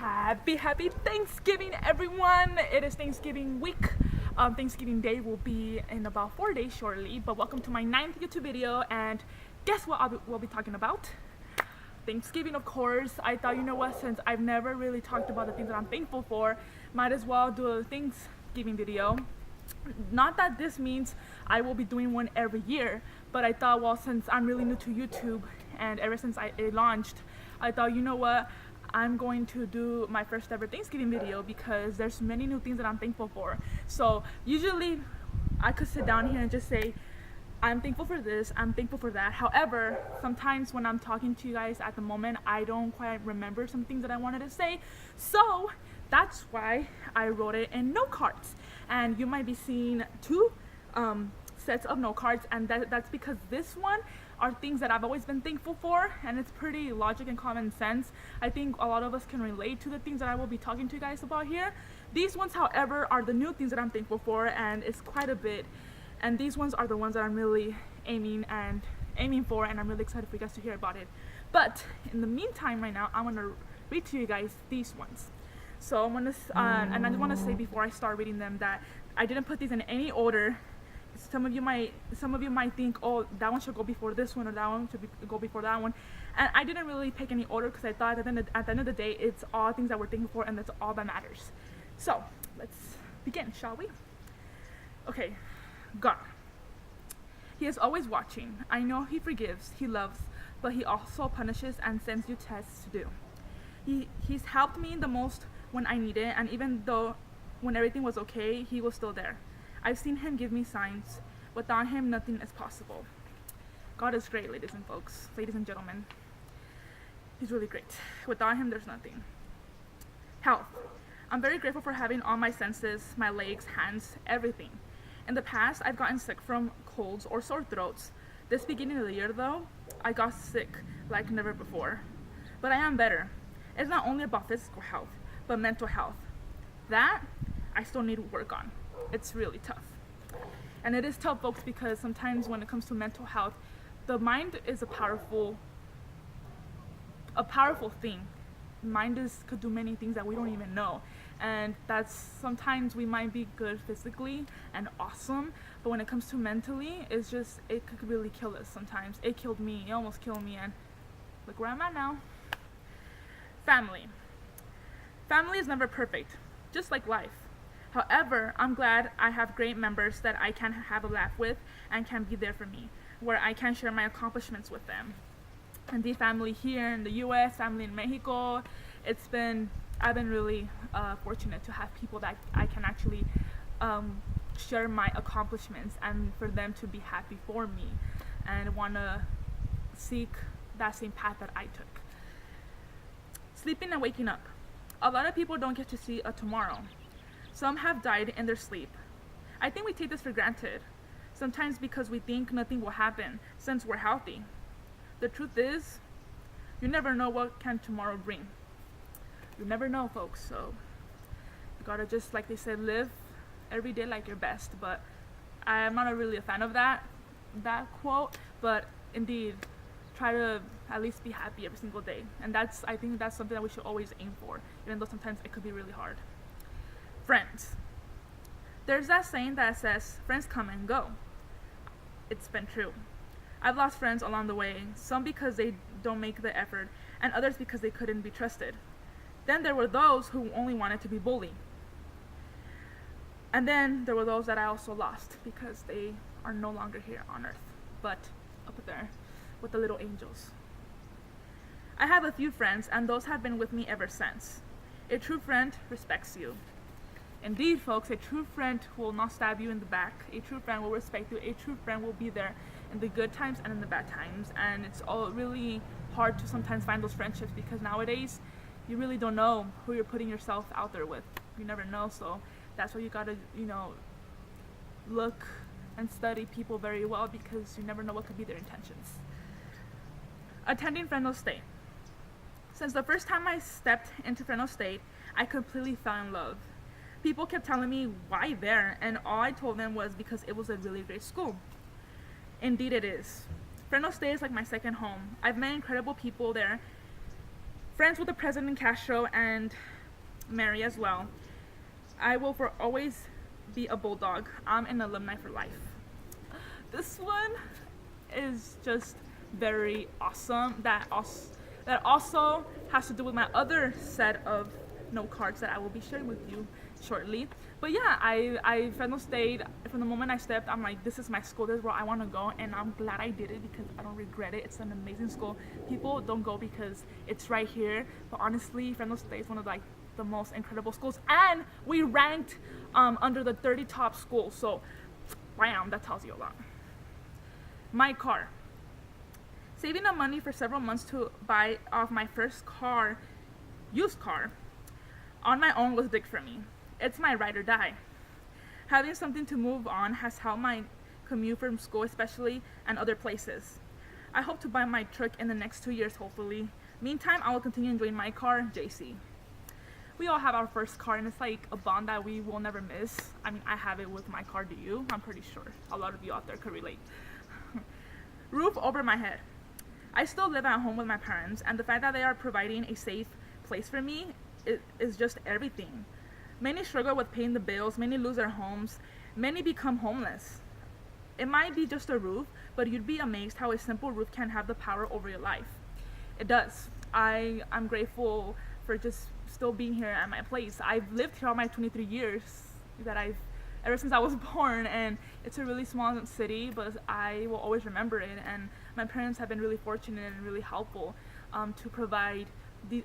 Happy Thanksgiving, everyone. It is Thanksgiving week. Thanksgiving Day will be in about 4 days shortly, but welcome to my 9th YouTube video, and guess what we'll be talking about? Thanksgiving, of course. I thought, you know what, since I've never really talked about the things that I'm thankful for, might as well do a Thanksgiving video. Not that this means I will be doing one every year, but I thought, well, since I'm really new to YouTube and ever since it launched, I thought, you know what, I'm going to do my first ever Thanksgiving video because there's many new things that I'm thankful for. So usually I could sit down here and just say, I'm thankful for this, I'm thankful for that. However, sometimes when I'm talking to you guys at the moment, I don't quite remember some things that I wanted to say. So that's why I wrote it in note cards. And you might be seeing two sets of note cards, and that's because this one are things that I've always been thankful for, and it's pretty logic and common sense. I think a lot of us can relate to the things that I will be talking to you guys about here. These ones, however, are the new things that I'm thankful for, and it's quite a bit. And these ones are the ones that I'm really aiming for, and I'm really excited for you guys to hear about it. But in the meantime, right now, I'm gonna read to you guys these ones. So I'm gonna, and I just want to say before I start reading them that I didn't put these in any order. Some of you might think, oh, that one should go before this one, or that one should go before that one. And I didn't really pick any order because I thought at the end of the day, it's all things that we're thankful for, and that's all that matters. So let's begin, shall we? Okay, God. He is always watching. I know he forgives, he loves, but he also punishes and sends you tests to do. He's helped me the most when I need it, and even though when everything was okay, he was still there. I've seen him give me signs. Without him, nothing is possible. God is great, ladies and gentlemen. He's really great. Without him, there's nothing. Health. I'm very grateful for having all my senses, my legs, hands, everything. In the past, I've gotten sick from colds or sore throats. This beginning of the year, though, I got sick like never before. But I am better. It's not only about physical health, but mental health. That, I still need to work on. It's really tough. And it is tough, folks, because sometimes when it comes to mental health, the mind is a powerful thing. Mind could do many things that we don't even know. And that's, sometimes we might be good physically and awesome, but when it comes to mentally, it could really kill us sometimes. It killed me, it almost killed me, and look where I'm at now. Family. Family is never perfect, just like life. However, I'm glad I have great members that I can have a laugh with and can be there for me, where I can share my accomplishments with them. And the family here in the US, family in Mexico, I've been really fortunate to have people that I can actually share my accomplishments, and for them to be happy for me and want to seek that same path that I took. Sleeping and waking up. A lot of people don't get to see a tomorrow. Some have died in their sleep. I think we take this for granted, sometimes because we think nothing will happen since we're healthy. The truth is, you never know what can tomorrow bring. You never know, folks, so you gotta, just like they said, live every day like your best. But I'm not really a fan of that quote, but indeed, try to at least be happy every single day. And I think that's something that we should always aim for, even though sometimes it could be really hard. Friends. There's that saying that says, friends come and go. It's been true. I've lost friends along the way, some because they don't make the effort, and others because they couldn't be trusted. Then there were those who only wanted to be bullied. And then there were those that I also lost because they are no longer here on earth, but up there with the little angels. I have a few friends, and those have been with me ever since. A true friend respects you. Indeed, folks, a true friend will not stab you in the back. A true friend will respect you. A true friend will be there in the good times and in the bad times. And it's all really hard to sometimes find those friendships, because nowadays you really don't know who you're putting yourself out there with. You never know, so that's why you gotta, look and study people very well, because you never know what could be their intentions. Attending Fresno State. Since the first time I stepped into Fresno State, I completely fell in love. People kept telling me, why there? And all I told them was because it was a really great school. Indeed it is. Fresno State is like my second home. I've met incredible people there, Friends with the President Castro and Mary as well. I will for always be a bulldog. I'm an alumni for life. This one is just very awesome. That also has to do with my other set of note cards that I will be sharing with you shortly. But yeah, I Fresno State, from the moment I stepped, I'm like, this is my school, this is where I want to go, and I'm glad I did it because I don't regret it. It's an amazing school. People don't go because it's right here, but honestly, Fresno State is one of like the most incredible schools, and we ranked under the 30 top schools, so bam, that tells you a lot. My car. Saving up money for several months to buy off my first car, used car, on my own was big for me. It's my ride or die. Having something to move on has helped my commute from school especially and other places. I hope to buy my truck in the next 2 years hopefully. Meantime, I will continue enjoying my car, JC. We all have our first car and it's like a bond that we will never miss. I mean, I have it with my car, do you? I'm pretty sure a lot of you out there could relate. Roof over my head. I still live at home with my parents, and the fact that they are providing a safe place for me is just everything. Many struggle with paying the bills, many lose their homes, many become homeless. It might be just a roof, but you'd be amazed how a simple roof can have the power over your life. It does. I'm grateful for just still being here at my place. I've lived here all my 23 years ever since I was born, and it's a really small city, but I will always remember it. And my parents have been really fortunate and really helpful to provide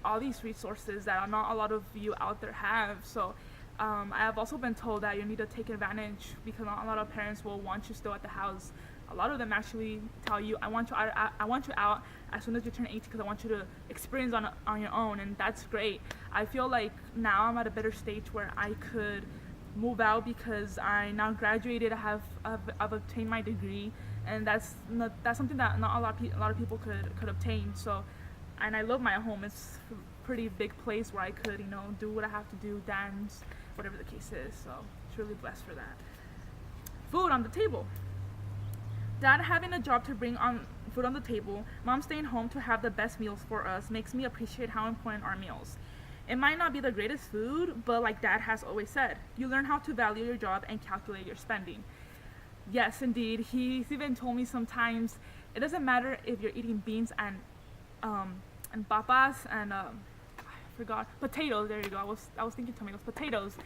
all these resources that not a lot of you out there have. So I have also been told that you need to take advantage because not a lot of parents will want you still at the house. A lot of them actually tell you, I want you out as soon as you turn 18 because I want you to experience on your own, and that's great. I feel like now I'm at a better stage where I could move out because I now graduated. I've obtained my degree, and that's something that not a lot of people could obtain. So, and I love my home. It's a pretty big place where I could do what I have to do, dance, whatever the case is. So it's really blessed for that. Food on the table. Dad having a job to bring on food on the table, Mom staying home to have the best meals for us makes me appreciate how important our meals. It might not be the greatest food, but like Dad has always said, you learn how to value your job and calculate your spending. Yes, indeed. He's even told me sometimes it doesn't matter if you're eating beans and papas and I forgot potatoes. There you go. I was thinking tomatoes, potatoes.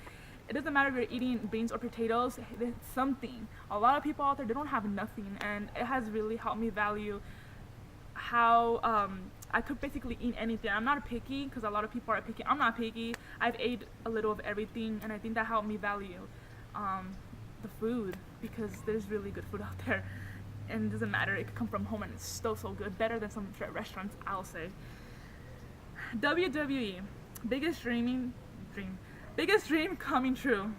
It doesn't matter if you're eating beans or potatoes. It's something. A lot of people out there, they don't have nothing, and it has really helped me value how I could basically eat anything. I'm not picky because a lot of people are picky. I'm not picky. I've ate a little of everything, and I think that helped me value the food because there's really good food out there, and it doesn't matter. It could come from home, and it's still so good. Better than some restaurants, I'll say. WWE, biggest dream coming true.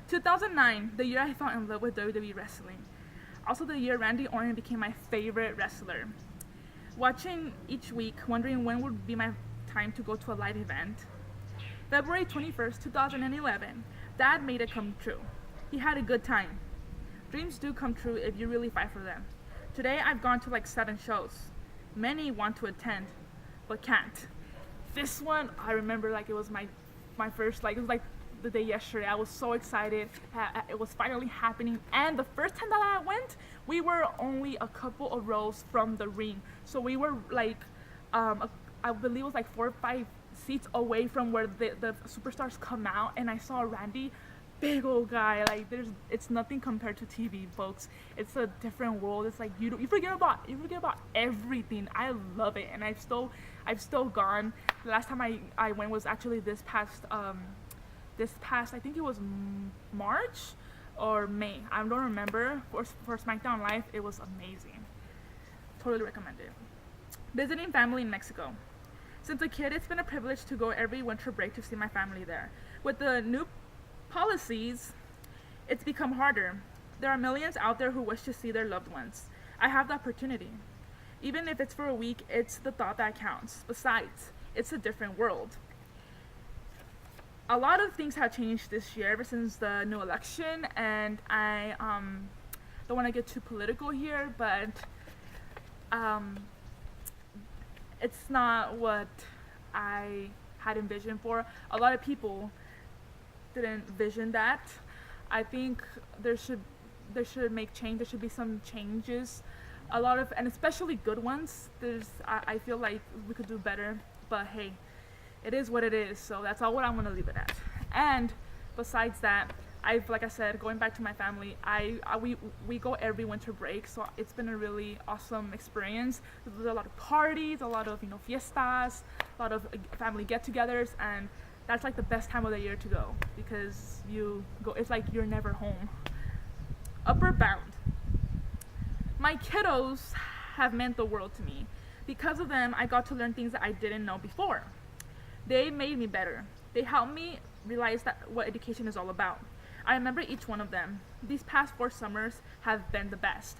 2009, the year I fell in love with WWE wrestling. Also the year Randy Orton became my favorite wrestler. Watching each week, wondering when would be my time to go to a live event. February 21st, 2011, Dad made it come true. He had a good time. Dreams do come true if you really fight for them. Today I've gone to like 7 shows. Many want to attend, but can't. This one, I remember like it was my first, like it was like the day yesterday. I was so excited. It was finally happening, and the first time that I went, we were only a couple of rows from the ring. So we were like, I believe it was like 4 or 5 seats away from where the superstars come out, and I saw Randy, big old guy. Like it's nothing compared to TV, folks. It's a different world. It's like you forget about everything. I love it, and I've still gone. The last time I went was actually this past I think it was March or May. I don't remember. For SmackDown Live, it was amazing. Totally recommend it. Visiting family in Mexico. Since a kid, it's been a privilege to go every winter break to see my family there. With the new policies, it's become harder. There are millions out there who wish to see their loved ones. I have the opportunity. Even if it's for a week, it's the thought that counts. Besides, it's a different world. A lot of things have changed this year ever since the new election, and I don't want to get too political here, but it's not what I had envisioned for. A lot of people didn't vision that. I think there should make change. There should be some changes. A lot of, and especially good ones. I feel like we could do better. But hey, it is what it is. So that's all what I'm gonna leave it at. And besides that, like I said, going back to my family, we go every winter break, so it's been a really awesome experience. There's a lot of parties, a lot of fiestas, a lot of family get-togethers, and that's like the best time of the year to go because it's like you're never home. Upper Bound. My kiddos have meant the world to me. Because of them, I got to learn things that I didn't know before. They made me better. They helped me realize what education is all about. I remember each one of them. These past 4 summers have been the best.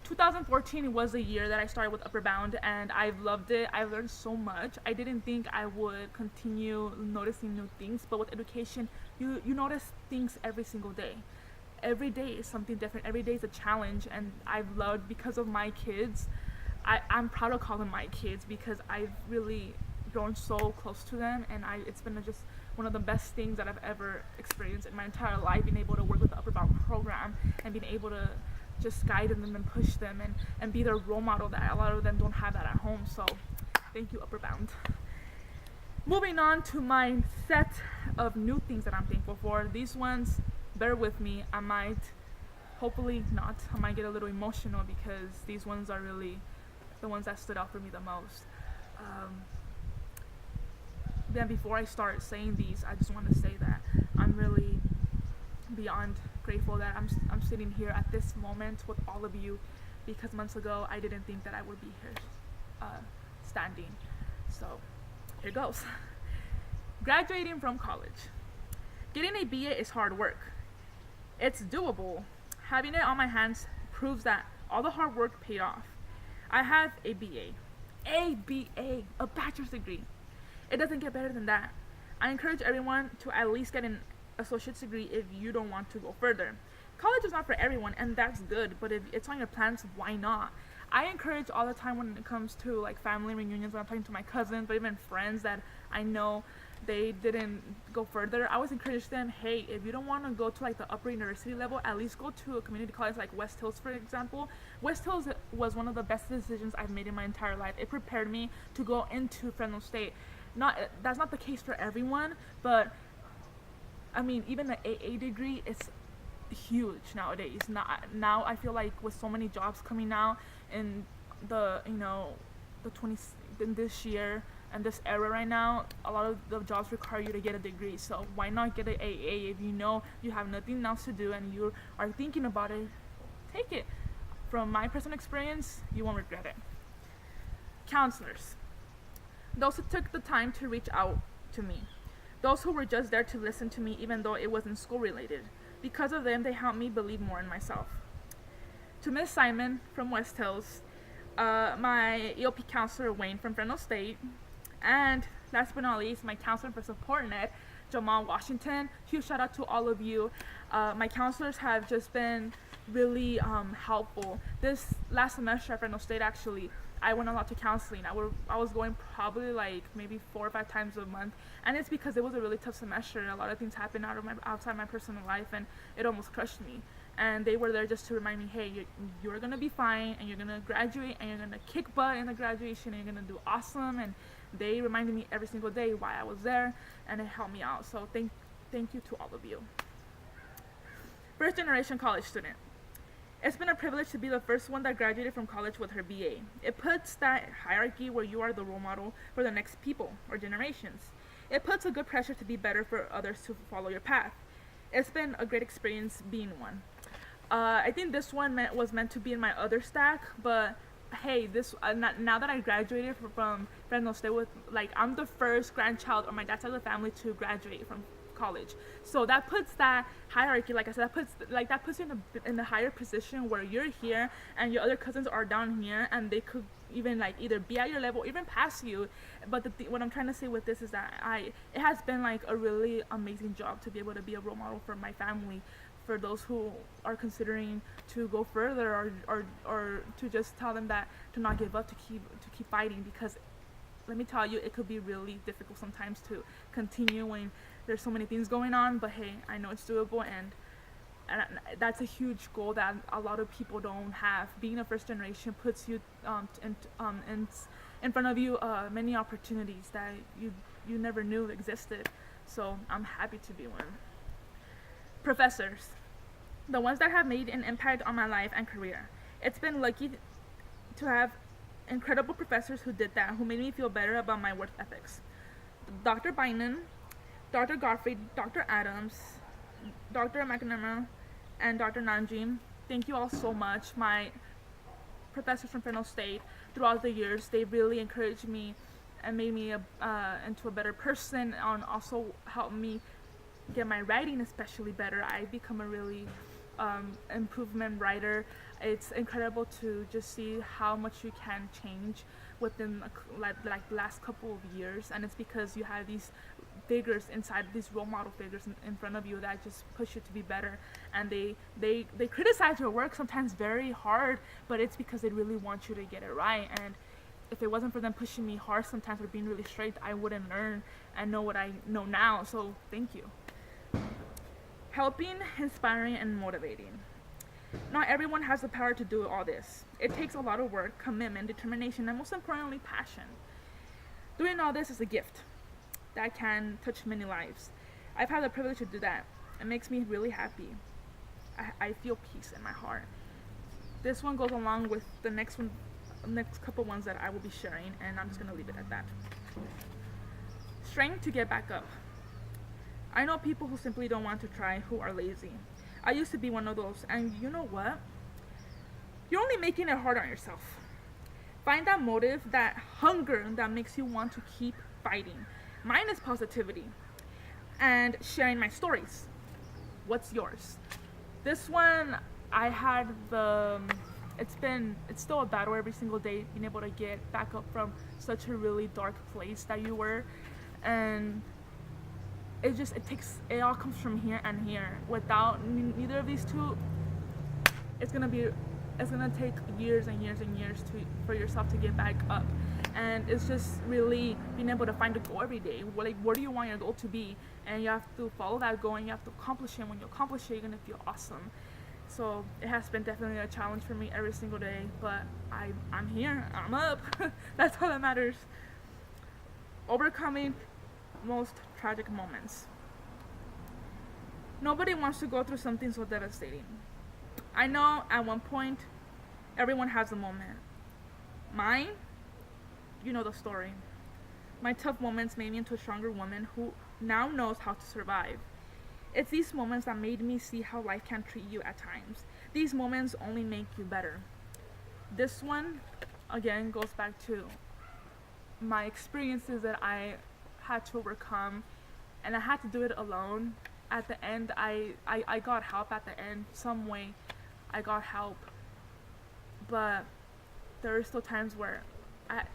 2014 was the year that I started with Upper Bound, and I've loved it. I've learned so much. I didn't think I would continue noticing new things, but with education, you notice things every single day. Every day is something different. Every day is a challenge, and I've loved, because of my kids, I'm proud to call them my kids because I've really grown so close to them, and it's been just one of the best things that I've ever experienced in my entire life, being able to work with the Upper Bound program and being able to just guide them and push them and be their role model that a lot of them don't have that at home. So thank you, Upper Bound. Moving on to my set of new things that I'm thankful for. These ones, bear with me. I might get a little emotional because these ones are really the ones that stood out for me the most. Then before I start saying these, I just want to say that I'm really beyond grateful that I'm sitting here at this moment with all of you, because months ago I didn't think that I would be here standing. So here goes. Graduating from college. Getting a BA is hard work. It's doable. Having it on my hands proves that all the hard work paid off. I have a BA, a bachelor's degree. It doesn't get better than that. I encourage everyone to at least get an associate's degree if you don't want to go further. College is not for everyone, and that's good, but if it's on your plans, why not? I encourage all the time when it comes to like family reunions, when I'm talking to my cousins, but even friends that I know they didn't go further, I always encourage them, hey, if you don't want to go to like the upper university level, at least go to a community college like West Hills, for example. West Hills was one of the best decisions I've made in my entire life. It prepared me to go into Fresno State. That's not the case for everyone, but I mean, even the AA degree is huge nowadays. Now I feel like with so many jobs coming out in in this year and this era right now, a lot of the jobs require you to get a degree. So why not get an AA if you know you have nothing else to do and you are thinking about it? Take it. From my personal experience, you won't regret it. Counselors. Those who took the time to reach out to me. Those who were just there to listen to me even though it wasn't school related. Because of them, they helped me believe more in myself. To Miss Simon from West Hills, my EOP counselor Wayne from Fresno State, and last but not least, my counselor for SupportNet, Jamal Washington. Huge shout out to all of you. My counselors have just been really helpful. This last semester at Fresno State, actually, I went a lot to counseling. I was going probably like maybe 4 or 5 times a month, and it's because it was a really tough semester and a lot of things happened outside my personal life, and it almost crushed me. And they were there just to remind me, hey, you're gonna be fine, and you're gonna graduate, and you're gonna kick butt in the graduation, and you're gonna do awesome. And they reminded me every single day why I was there, and it helped me out. So thank you to all of you. First generation college student. It's been a privilege to be the first one that graduated from college with her BA. It puts that hierarchy where you are the role model for the next people or generations. It puts a good pressure to be better for others to follow your path. It's been a great experience being one. I think this one was meant to be in my other stack, but hey, now that I graduated from Fresno State, I'm the first grandchild on my dad's side of the family to graduate from college. So that puts that hierarchy, like I said, that puts you in a higher position where you're here and your other cousins are down here, and they could even either be at your level or even pass you. But what I'm trying to say with this is that it has been a really amazing job to be able to be a role model for my family, for those who are considering to go further, or to just tell them that to not give up, to keep fighting, because let me tell you, it could be really difficult sometimes to continue when there's so many things going on. But hey, I know it's doable, and that's a huge goal that a lot of people don't have. Being a first generation puts you in front of you many opportunities that you never knew existed. So I'm happy to be one. Professors, the ones that have made an impact on my life and career. It's been lucky to have incredible professors who did that, who made me feel better about my work ethics. Dr. Bynum, Dr. Godfrey, Dr. Adams, Dr. McNamara, and Dr. Nanjim. Thank you all so much. My professors from Fresno State, throughout the years, they really encouraged me and made me into a better person, and also helped me get my writing especially better. I become a really improvement writer. It's incredible to just see how much you can change within like the last couple of years, and it's because you have these figures inside, these role model figures in front of you that just push you to be better, and they criticize your work sometimes very hard, but it's because they really want you to get it right. And if it wasn't for them pushing me hard sometimes or being really strict, I wouldn't learn and know what I know now. So thank you. Helping, inspiring, and motivating. Not everyone has the power to do all this. It takes a lot of work, commitment, determination, and most importantly, passion. Doing all this is a gift that can touch many lives. I've had the privilege to do that. It makes me really happy. I feel peace in my heart. This one goes along with the next couple ones that I will be sharing, and I'm just gonna leave it at that. Strength to get back up. I know people who simply don't want to try, who are lazy. I used to be one of those, and you know what? You're only making it hard on yourself. Find that motive, that hunger that makes you want to keep fighting. Mine is positivity and sharing my stories. What's yours? This one, I had it's still a battle every single day, being able to get back up from such a really dark place that you were, and it all comes from here and here. Without neither of these two, it's gonna take years and years and years for yourself to get back up. And it's just really being able to find a goal every day. Where do you want your goal to be? And you have to follow that goal, and you have to accomplish it. When you accomplish it, you're gonna feel awesome. So it has been definitely a challenge for me every single day, but I'm here, I'm up. That's all that matters. Overcoming most tragic moments. Nobody wants to go through something so devastating. I know at one point everyone has a moment. Mine, you know the story. My tough moments made me into a stronger woman who now knows how to survive. It's these moments that made me see how life can treat you at times. These moments only make you better. This one, again, goes back to my experiences that I had to overcome, and I had to do it alone. At the end, I got help at the end, some way I got help, but there are still times where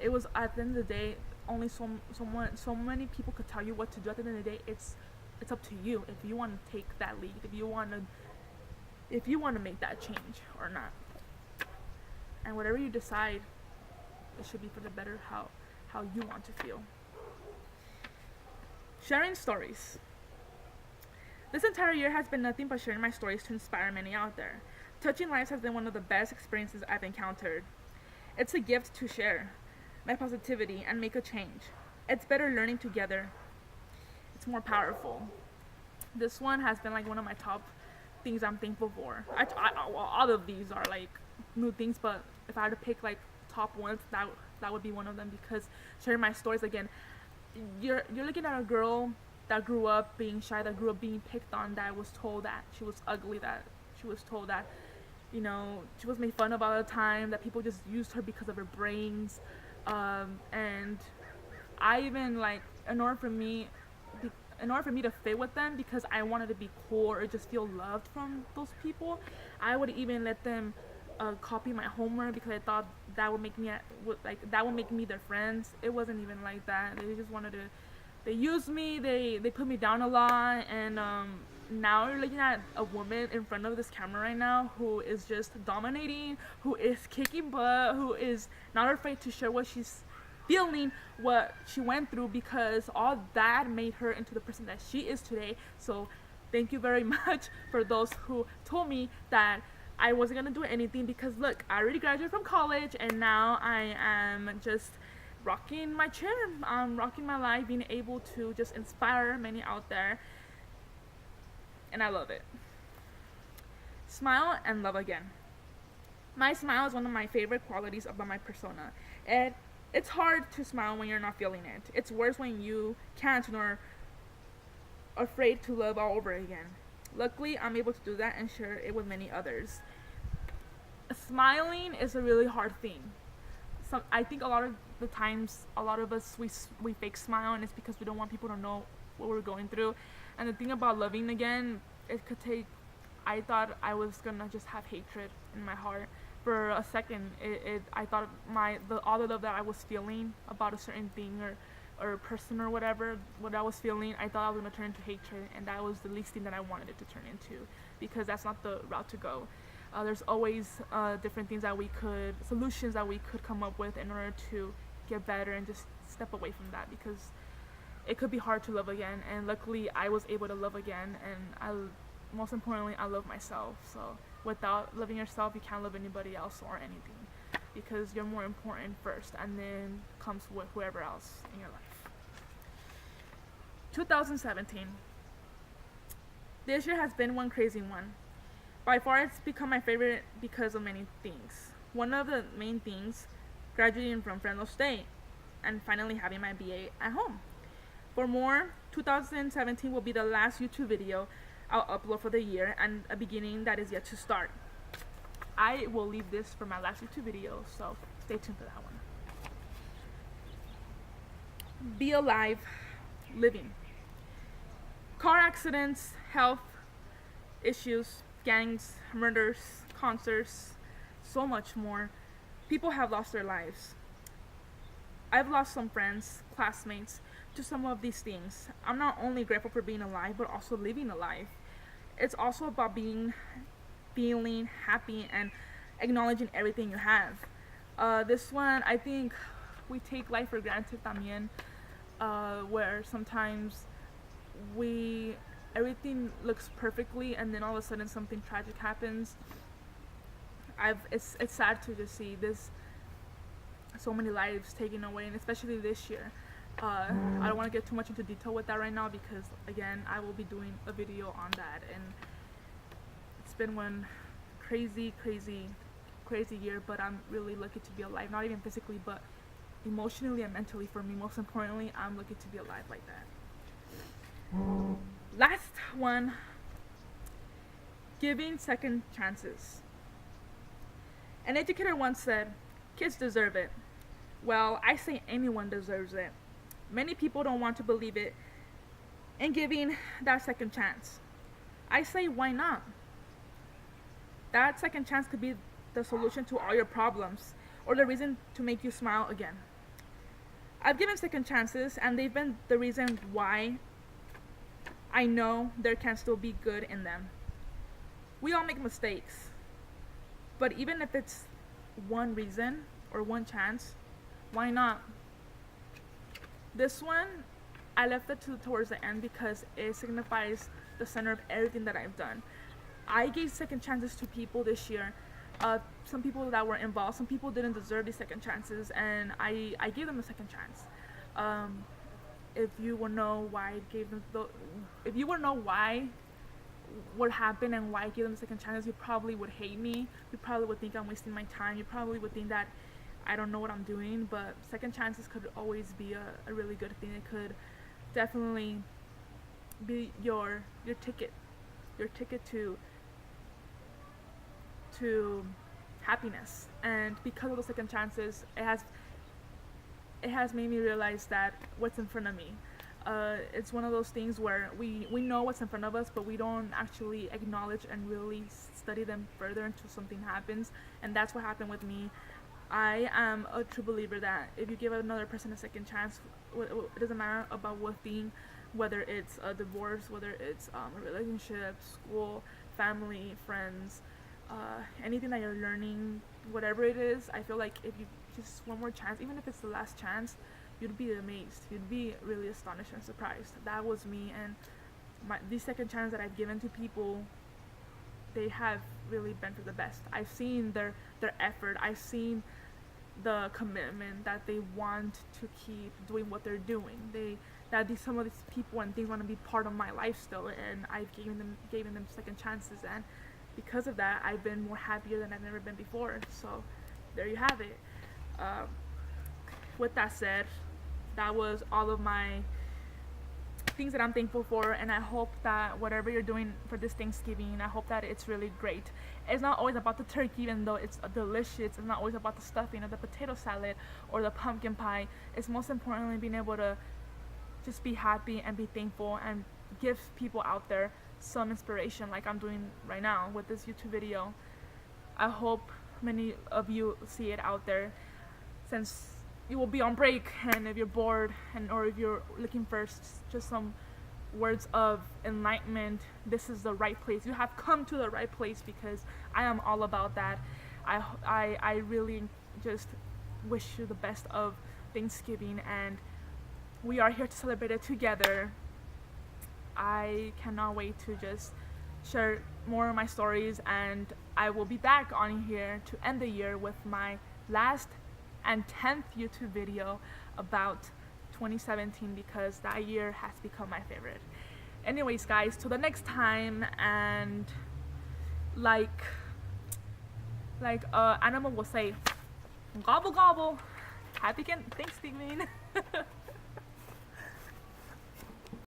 it was, at the end of the day, only so many people could tell you what to do. At the end of the day, it's up to you if you want to take that lead, if you want to make that change or not. And whatever you decide, it should be for the better, how you want to feel. Sharing stories. This entire year has been nothing but sharing my stories to inspire many out there. Touching lives has been one of the best experiences I've encountered. It's a gift to share my positivity and make a change. It's better learning together. It's more powerful. This one has been like one of my top things I'm thankful for. Well, all of these are like new things, but if I had to pick like top ones, that would be one of them, because sharing my stories, again, you're looking at a girl that grew up being shy, that grew up being picked on, that was told that she was ugly, that she was told that, you know, she was made fun of all the time, that people just used her because of her brains, and I even, like, in order for me to fit with them, because I wanted to be cool or just feel loved from those people, I would even let them copy my homework because I thought that would make me their friends. It wasn't even like that. They just wanted to, they used me, they put me down a lot, and now you're looking at a woman in front of this camera right now who is just dominating, who is kicking butt, who is not afraid to share what she's feeling what she went through, because all that made her into the person that she is today. So thank you very much for those who told me that I wasn't gonna do anything, because look, I already graduated from college and now I am just rocking my chair. I'm rocking my life, being able to just inspire many out there, and I love it. Smile and love again. My smile is one of my favorite qualities about my persona. It's hard to smile when you're not feeling it. It's worse when you can't nor afraid to love all over again. Luckily, I'm able to do that and share it with many others. Smiling is a really hard thing. I think a lot of the times, a lot of us, we fake smile, and it's because we don't want people to know what we're going through. And the thing about loving again, it could take. I thought I was gonna just have hatred in my heart for a second. I thought all the love that I was feeling about a certain thing or person or whatever, what I was feeling, I thought I was gonna turn into hatred, and that was the least thing that I wanted it to turn into, because that's not the route to go. There's always different things solutions that we could come up with in order to get better and just step away from that, because it could be hard to love again. And luckily, I was able to love again, and most importantly, I love myself. So without loving yourself, you can't love anybody else or anything, because you're more important first, and then comes with whoever else in your life. 2017. This year has been one crazy one. By far, it's become my favorite because of many things. One of the main things, graduating from Fresno State and finally having my BA at home. For more, 2017 will be the last YouTube video I'll upload for the year, and a beginning that is yet to start. I will leave this for my last YouTube video, so stay tuned for that one. Be alive, living. Car accidents, health issues, gangs, murders, concerts, so much more. People have lost their lives. I've lost some friends, classmates, to some of these things. I'm not only grateful for being alive, but also living a life. It's also about feeling happy and acknowledging everything you have. This one, I think we take life for granted también, where sometimes everything looks perfectly, and then all of a sudden something tragic happens. It's sad to just see so many lives taken away, and especially this year. I don't want to get too much into detail with that right now, because again, I will be doing a video on that, and it's been one crazy year, but I'm really lucky to be alive, not even physically, but emotionally and mentally. For me, most importantly, I'm lucky to be alive like that. Last one, giving second chances. An educator once said, kids deserve it. Well, I say anyone deserves it. Many people don't want to believe it in giving that second chance. I say, why not? That second chance could be the solution to all your problems, or the reason to make you smile again. I've given second chances, and they've been the reason why I know there can still be good in them. We all make mistakes, but even if it's one reason or one chance, why not? This one, I left it towards the end because it signifies the center of everything that I've done. I gave second chances to people this year. Some people that were involved, some people didn't deserve these second chances, and I gave them a second chance. If you would know why I gave them, if you would know why, what happened and why I gave them a second chance, you probably would hate me. You probably would think I'm wasting my time. You probably would think that I don't know what I'm doing. But second chances could always be a really good thing. It could definitely be your ticket to happiness. And because of the second chances, it has made me realize that what's in front of me. It's one of those things where we know what's in front of us, but we don't actually acknowledge and really study them further until something happens. And that's what happened with me. I am a true believer that if you give another person a second chance, it doesn't matter about what thing, whether it's a divorce, whether it's a relationship, school, family, friends, anything that you're learning, whatever it is, I feel like if you just one more chance, even if it's the last chance, you'd be amazed. You'd be really astonished and surprised. That was me, and these second chances that I've given to people, they have really been for the best. I've seen their effort. I've seen the commitment that they want to keep doing what they're doing. Some of these people and things want to be part of my life still, and I've given them second chances, and because of that, I've been more happier than I've ever been before. So there you have it. With that said, that was all of my things that I'm thankful for, and I hope that whatever you're doing for this Thanksgiving, I hope that it's really great. It's not always about the turkey, even though it's delicious. It's not always about the stuffing or the potato salad or the pumpkin pie. It's most importantly being able to just be happy and be thankful and give people out there some inspiration, like I'm doing right now with this YouTube video. I hope many of you see it out there, since you will be on break, and if you're bored, or if you're looking for just some words of enlightenment, this is the right place. You have come to the right place, because I am all about that. I really just wish you the best of Thanksgiving, and we are here to celebrate it together. I cannot wait to just share more of my stories, and I will be back on here to end the year with my last and 10th YouTube video about 2017, because that year has become my favorite. Anyways, guys, till the next time, and like animal will say, gobble gobble, happy Thanksgiving.